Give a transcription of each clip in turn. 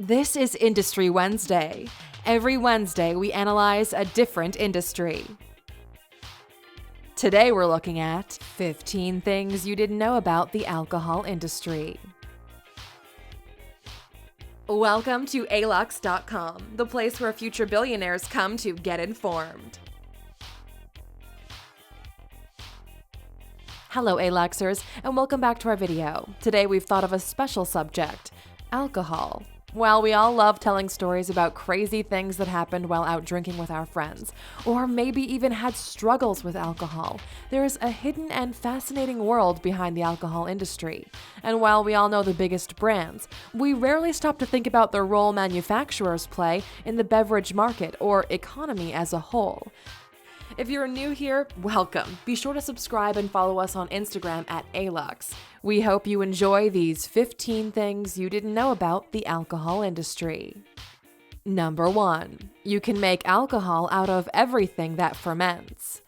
This is Industry Wednesday. Every Wednesday, we analyze a different industry. Today, we're looking at 15 things you didn't know about the alcohol industry. Welcome to alux.com, the place where future billionaires come to get informed. Hello, Aluxers, and welcome back to our video. Today, we've thought of a special subject: alcohol. While we all love telling stories about crazy things that happened while out drinking with our friends, or maybe even had struggles with alcohol, there is a hidden and fascinating world behind the alcohol industry. And while we all know the biggest brands, we rarely stop to think about the role manufacturers play in the beverage market or economy as a whole. If you're new here, welcome. Be sure to subscribe and follow us on Instagram at Alux. We hope you enjoy these 15 things you didn't know about the alcohol industry. Number 1. You can make alcohol out of everything that ferments.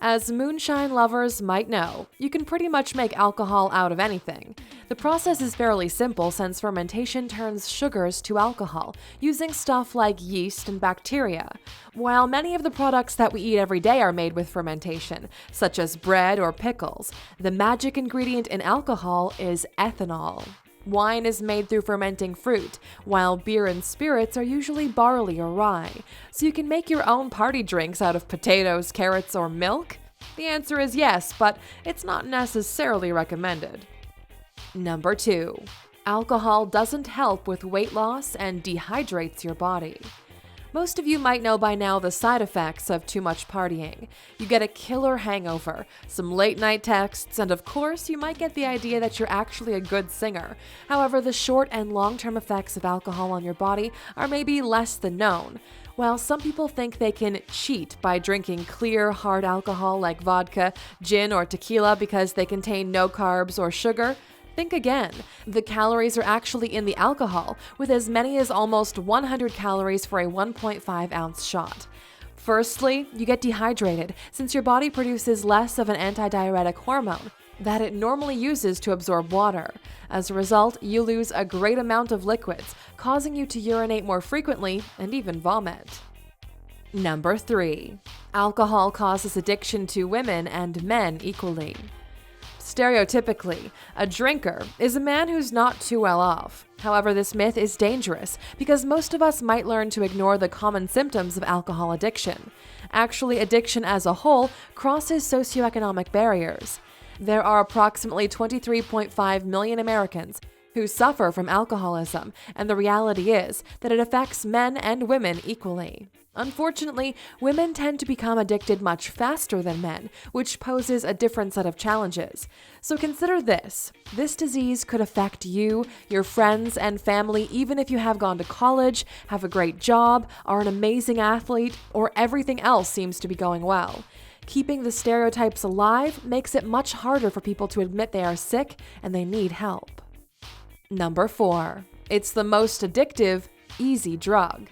As moonshine lovers might know, you can pretty much make alcohol out of anything. The process is fairly simple since fermentation turns sugars to alcohol, using stuff like yeast and bacteria. While many of the products that we eat every day are made with fermentation, such as bread or pickles, the magic ingredient in alcohol is ethanol. Wine is made through fermenting fruit, while beer and spirits are usually barley or rye. So you can make your own party drinks out of potatoes, carrots, or milk? The answer is yes, but it's not necessarily recommended. Number 2. Alcohol doesn't help with weight loss and dehydrates your body. Most of you might know by now the side effects of too much partying. You get a killer hangover, some late night texts, and of course, you might get the idea that you're actually a good singer. However, the short and long-term effects of alcohol on your body are maybe less than known. While some people think they can cheat by drinking clear, hard alcohol like vodka, gin, or tequila because they contain no carbs or sugar, think again. The calories are actually in the alcohol, with as many as almost 100 calories for a 1.5-ounce shot. Firstly, you get dehydrated since your body produces less of an antidiuretic hormone that it normally uses to absorb water. As a result, you lose a great amount of liquids, causing you to urinate more frequently and even vomit. Number 3. Alcohol causes addiction to women and men equally. Stereotypically, a drinker is a man who's not too well off. However, this myth is dangerous because most of us might learn to ignore the common symptoms of alcohol addiction. Actually, addiction as a whole crosses socioeconomic barriers. There are approximately 23.5 million Americans who suffer from alcoholism, and the reality is that it affects men and women equally. Unfortunately, women tend to become addicted much faster than men, which poses a different set of challenges. So consider this. This disease could affect you, your friends, and family even if you have gone to college, have a great job, are an amazing athlete, or everything else seems to be going well. Keeping the stereotypes alive makes it much harder for people to admit they are sick and they need help. Number 4. It's the most addictive, easy drug.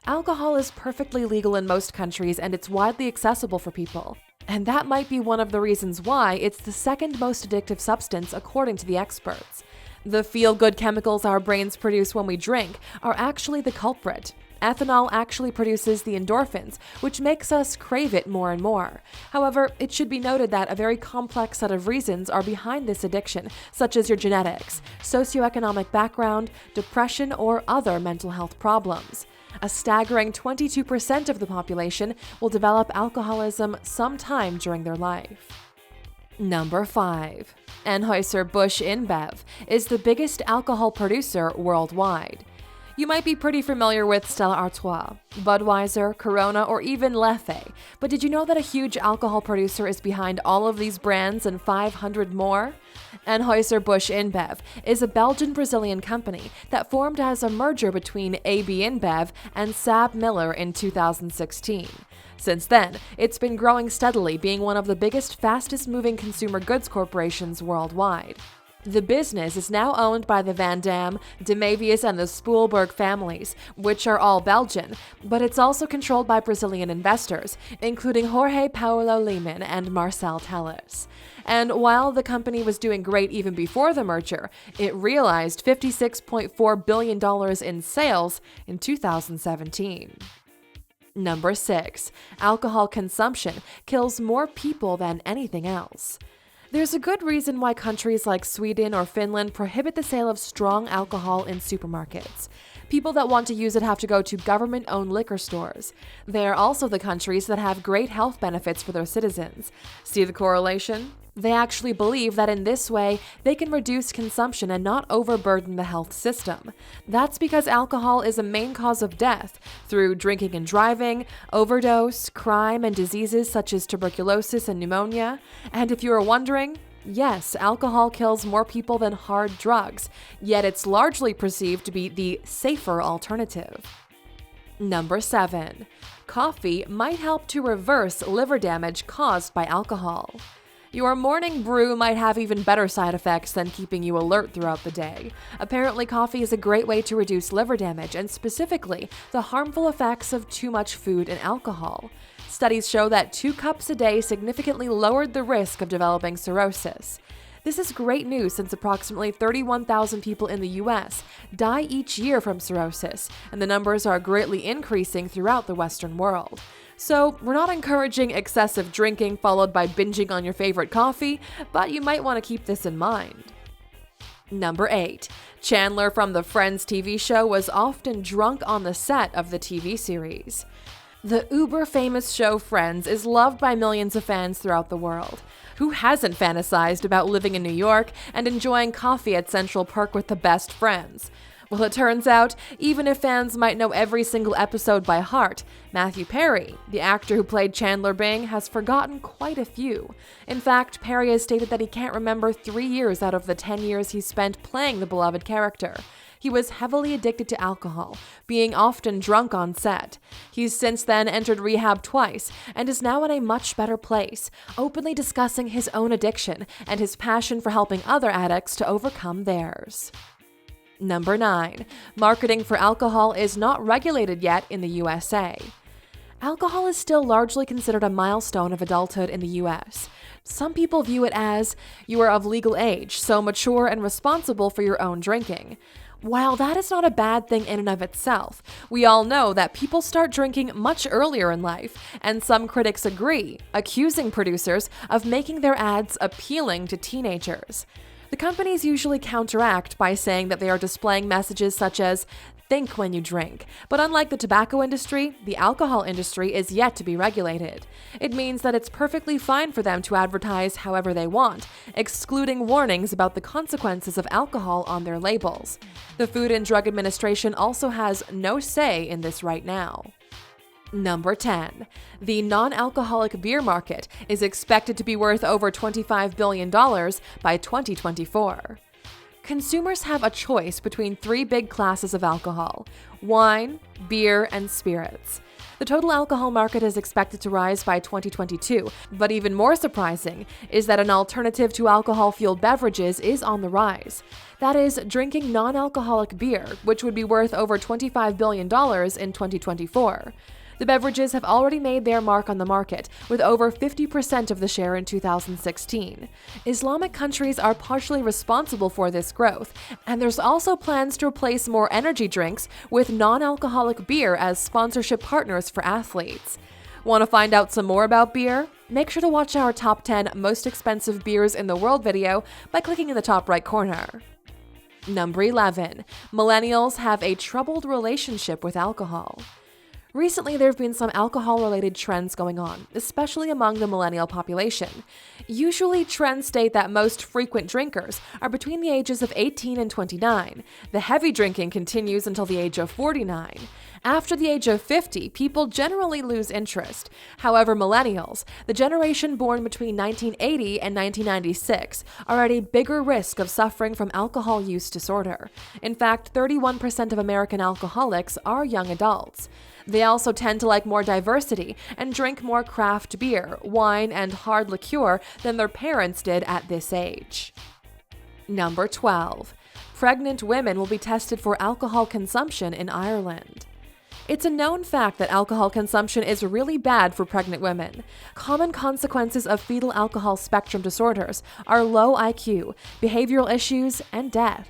Alcohol is perfectly legal in most countries and it's widely accessible for people. And that might be one of the reasons why it's the second most addictive substance according to the experts. The feel-good chemicals our brains produce when we drink are actually the culprit. Ethanol actually produces the endorphins, which makes us crave it more and more. However, it should be noted that a very complex set of reasons are behind this addiction, such as your genetics, socioeconomic background, depression, or other mental health problems. A staggering 22% of the population will develop alcoholism sometime during their life. Number 5. Anheuser-Busch InBev is the biggest alcohol producer worldwide. You might be pretty familiar with Stella Artois, Budweiser, Corona, or even Leffe, but did you know that a huge alcohol producer is behind all of these brands and 500 more? Anheuser-Busch InBev is a Belgian-Brazilian company that formed as a merger between AB InBev and SABMiller in 2016. Since then, it's been growing steadily, being one of the biggest, fastest-moving consumer goods corporations worldwide. The business is now owned by the Van Dam, De Mavius, and the Spoelberg families, which are all Belgian, but it's also controlled by Brazilian investors, including Jorge Paulo Lemann and Marcel Telles. And while the company was doing great even before the merger, it realized $56.4 billion in sales in 2017. Number 6. Alcohol consumption kills more people than anything else. There's a good reason why countries like Sweden or Finland prohibit the sale of strong alcohol in supermarkets. People that want to use it have to go to government-owned liquor stores. They are also the countries that have great health benefits for their citizens. See the correlation? They actually believe that in this way, they can reduce consumption and not overburden the health system. That's because alcohol is a main cause of death through drinking and driving, overdose, crime, and diseases such as tuberculosis and pneumonia. And if you are wondering, yes, alcohol kills more people than hard drugs, yet it's largely perceived to be the safer alternative. Number 7. Coffee might help to reverse liver damage caused by alcohol. Your morning brew might have even better side effects than keeping you alert throughout the day. Apparently, coffee is a great way to reduce liver damage and specifically the harmful effects of too much food and alcohol. Studies show that 2 cups a day significantly lowered the risk of developing cirrhosis. This is great news since approximately 31,000 people in the US die each year from cirrhosis, and the numbers are greatly increasing throughout the Western world. So, we're not encouraging excessive drinking followed by binging on your favorite coffee, but you might want to keep this in mind. Number 8. Chandler from the Friends TV show was often drunk on the set of the TV series. The uber-famous show Friends is loved by millions of fans throughout the world. Who hasn't fantasized about living in New York and enjoying coffee at Central Park with the best friends? Well, it turns out, even if fans might know every single episode by heart, Matthew Perry, the actor who played Chandler Bing, has forgotten quite a few. In fact, Perry has stated that he can't remember 3 years out of the 10 years he spent playing the beloved character. He was heavily addicted to alcohol, being often drunk on set. He's since then entered rehab twice and is now in a much better place, openly discussing his own addiction and his passion for helping other addicts to overcome theirs. Number 9. Marketing for alcohol is not regulated yet in the USA. Alcohol is still largely considered a milestone of adulthood in the US. Some people view it as, you are of legal age, so mature and responsible for your own drinking. While that is not a bad thing in and of itself, we all know that people start drinking much earlier in life, and some critics agree, accusing producers of making their ads appealing to teenagers. The companies usually counteract by saying that they are displaying messages such as, think when you drink. But unlike the tobacco industry, the alcohol industry is yet to be regulated. It means that it's perfectly fine for them to advertise however they want, excluding warnings about the consequences of alcohol on their labels. The Food and Drug Administration also has no say in this right now. Number 10. The non-alcoholic beer market is expected to be worth over $25 billion by 2024. Consumers have a choice between 3 big classes of alcohol: wine, beer, and spirits. The total alcohol market is expected to rise by 2022, but even more surprising is that an alternative to alcohol-fueled beverages is on the rise. That is, drinking non-alcoholic beer, which would be worth over $25 billion in 2024. The beverages have already made their mark on the market, with over 50% of the share in 2016. Islamic countries are partially responsible for this growth, and there's also plans to replace more energy drinks with non-alcoholic beer as sponsorship partners for athletes. Want to find out some more about beer? Make sure to watch our top 10 most expensive beers in the world video by clicking in the top right corner. Number 11. Millennials have a troubled relationship with alcohol. Recently, there have been some alcohol-related trends going on, especially among the millennial population. Usually, trends state that most frequent drinkers are between the ages of 18 and 29. The heavy drinking continues until the age of 49. After the age of 50, people generally lose interest. However, millennials, the generation born between 1980 and 1996, are at a bigger risk of suffering from alcohol use disorder. In fact, 31% of American alcoholics are young adults. They also tend to like more diversity and drink more craft beer, wine, and hard liqueur than their parents did at this age. Number 12. Pregnant women will be tested for alcohol consumption in Ireland. It's a known fact that alcohol consumption is really bad for pregnant women. Common consequences of fetal alcohol spectrum disorders are low IQ, behavioral issues, and death.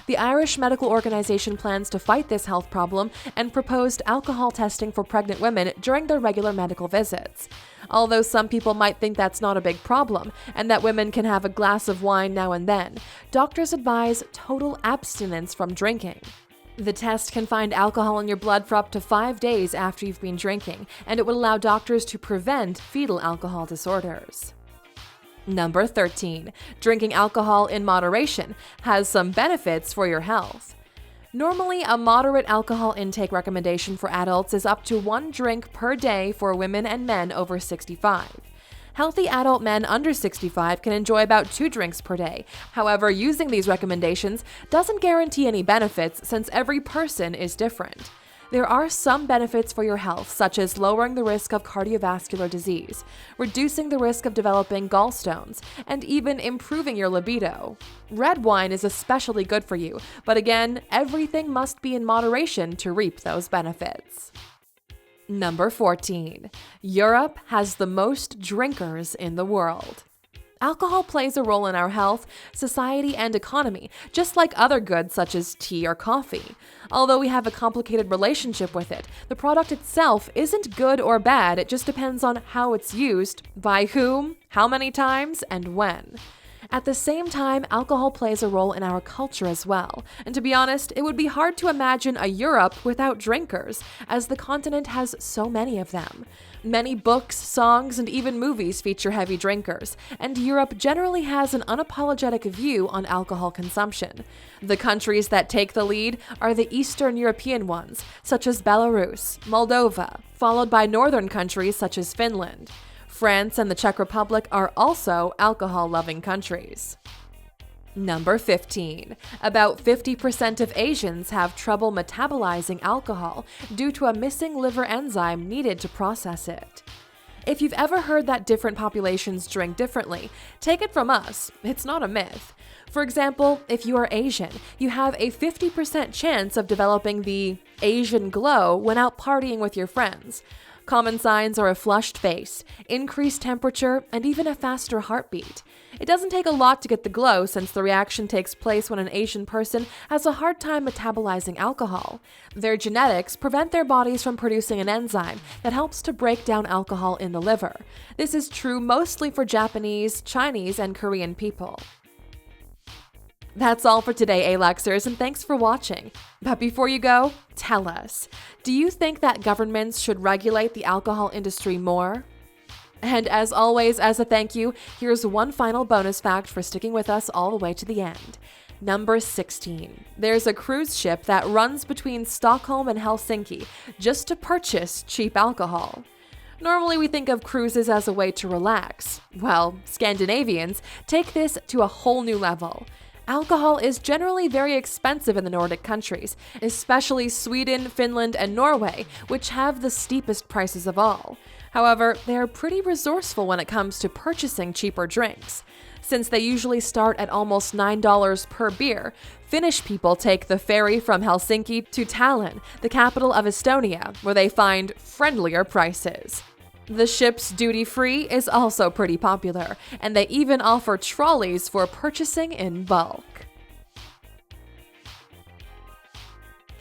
The Irish Medical Organization plans to fight this health problem and proposed alcohol testing for pregnant women during their regular medical visits. Although some people might think that's not a big problem and that women can have a glass of wine now and then, doctors advise total abstinence from drinking. The test can find alcohol in your blood for up to 5 days after you've been drinking, and it would allow doctors to prevent fetal alcohol disorders. Number 13. Drinking alcohol in moderation has some benefits for your health. Normally, a moderate alcohol intake recommendation for adults is up to 1 drink per day for women and men over 65. Healthy adult men under 65 can enjoy about 2 drinks per day. However, using these recommendations doesn't guarantee any benefits since every person is different. There are some benefits for your health, such as lowering the risk of cardiovascular disease, reducing the risk of developing gallstones, and even improving your libido. Red wine is especially good for you, but again, everything must be in moderation to reap those benefits. Number 14. Europe has the most drinkers in the world. Alcohol plays a role in our health, society, and economy, just like other goods such as tea or coffee. Although we have a complicated relationship with it, the product itself isn't good or bad, it just depends on how it's used, by whom, how many times, and when. At the same time, alcohol plays a role in our culture as well, and to be honest, it would be hard to imagine a Europe without drinkers, as the continent has so many of them. Many books, songs, and even movies feature heavy drinkers, and Europe generally has an unapologetic view on alcohol consumption. The countries that take the lead are the Eastern European ones, such as Belarus, Moldova, followed by northern countries such as Finland. France and the Czech Republic are also alcohol-loving countries. Number 15. About 50% of Asians have trouble metabolizing alcohol due to a missing liver enzyme needed to process it. If you've ever heard that different populations drink differently, take it from us, it's not a myth. For example, if you are Asian, you have a 50% chance of developing the Asian glow when out partying with your friends. Common signs are a flushed face, increased temperature, and even a faster heartbeat. It doesn't take a lot to get the glow since the reaction takes place when an Asian person has a hard time metabolizing alcohol. Their genetics prevent their bodies from producing an enzyme that helps to break down alcohol in the liver. This is true mostly for Japanese, Chinese, and Korean people. That's all for today, Aluxers, and thanks for watching. But before you go, tell us, do you think that governments should regulate the alcohol industry more? And as always, as a thank you, here's one final bonus fact for sticking with us all the way to the end. Number 16. There's a cruise ship that runs between Stockholm and Helsinki just to purchase cheap alcohol. Normally, we think of cruises as a way to relax. Well, Scandinavians take this to a whole new level. Alcohol is generally very expensive in the Nordic countries, especially Sweden, Finland, and Norway, which have the steepest prices of all. However, they are pretty resourceful when it comes to purchasing cheaper drinks. Since they usually start at almost $9 per beer, Finnish people take the ferry from Helsinki to Tallinn, the capital of Estonia, where they find friendlier prices. The ship's duty-free is also pretty popular, and they even offer trolleys for purchasing in bulk.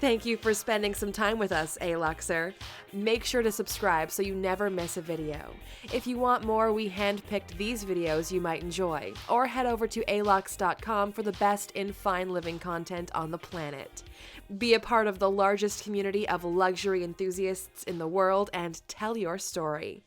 Thank you for spending some time with us, Aluxer. Make sure to subscribe so you never miss a video. If you want more, we handpicked these videos you might enjoy, or head over to alux.com for the best in fine living content on the planet. Be a part of the largest community of luxury enthusiasts in the world and tell your story.